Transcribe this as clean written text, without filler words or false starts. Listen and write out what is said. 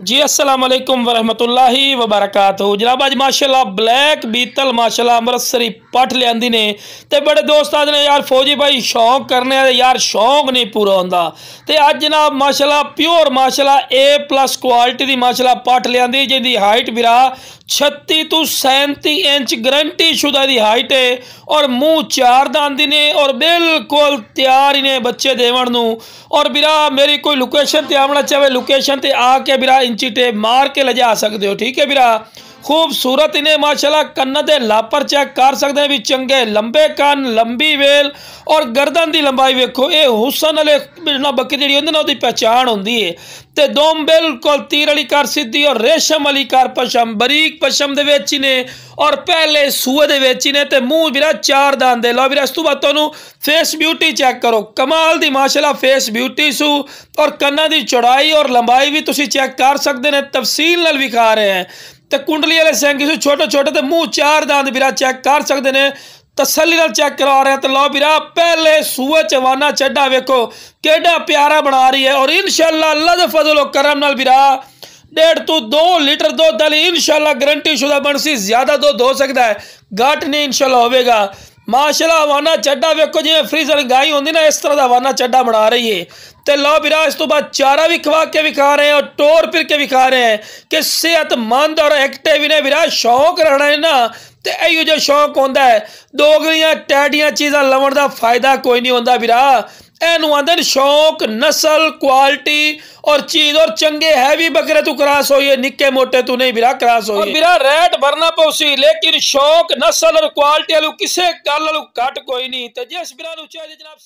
जी अस्सलाम वालेकुम वरहमतुल्लाहि वबरकातुहू। जनाब अज माशाल्लाह ब्लैक बीतल माशाल्लाह अमृतसरी पट लियांदी ने ते बड़े दोस्त आदि ने यार फौजी भाई शौक करने यार शौक नहीं पूरा होंदा ते अज जनाब माशाल्लाह प्योर माशाल्लाह A+ क्वालिटी दी माशाल्लाह पट लियांदी जिंदी हाइट बिरा 36 तो 37 इंच गारंटी शुदा दी हाइट है और मुँह चार दांदी ने और बिल्कुल तैयार ही ने बच्चे देवन नूं। और बिरा मेरी कोई लोकेशन ते आना चाहे लोकेशन ते आके बिरा इंची टेप मार के ले जा सकते हो। ठीक है बिरा खूबसूरत इन्हें माशाल्लाह कन्न दे लापर चेक कर सकते हैं भी चंगे लंबे कन लंबी वेल और गर्दन की लंबाई वेखो ये हुसन वाले बकरी जी होंगी ना उसकी पहचान होंगी है। तो दोम बिल्कुल तीर वाली कर सीधी और रेशम वाली कर पशम बरीक पशम दे विच ने और पहले सूए दे विच ने ते मूँह बिरा चार दांत दे। लो बिरा इस तो बाद तुहानू फेस ब्यूटी चेक करो कमाल दी माशाल्लाह फेस ब्यूटी सू और कन्ना दी चौड़ाई और लंबाई भी तुसी चेक कर सकते हैं तफसील नाल विखा रहे हैं। तो कुंडली वाले सिंह सू छोटे छोटे तो मुँह चार दांत बिरा चेक कर सकते हैं तसली नाल चेक करवा रहे हैं। तो लो बिरा पहले सूए चवाना चड्डा वेखो केडा प्यारा बना रही है और इंशाअल्लाह अल्लाह दे फजल करम नाल बिरा 1.5 तो 2 लीटर दूध वाली इंशाअल्लाह गारंटी शुदा बनसी ज्यादा दूध हो सकता है घट नहीं इंशाअल्लाह होगा। माशाल्लाह हवाना चड्डा वेखो जिवें फ्रीजर गाय होंदी ना इस तरह का हवाना चड्डा बना रही है। तो लो बिरा इस तो बाद चारा भी खवा के विखा रहे हैं और टोर फिर के विखा रहे हैं कि सेहतमंद और एक्टिव इन्हें बिरा शौक रहना है ना। तो इहो जो शौक होंदा है दोगलियां टैडियां चीज़ां लवण का फायदा कोई नहीं होंदा बिरा एनू आंदे शौक नस्ल क्वालिटी और चीज और चंगे हैवी बकरे तू क्रॉस होइए निक्के मोटे तू नहीं बिरा क्रॉस होइए बिरा रेट भरना पौसी लेकिन शौक नस्ल और क्वालिटी वालू किसे गल घट कोई नहीं। तो जिस बिरा नू चाहिए जनाब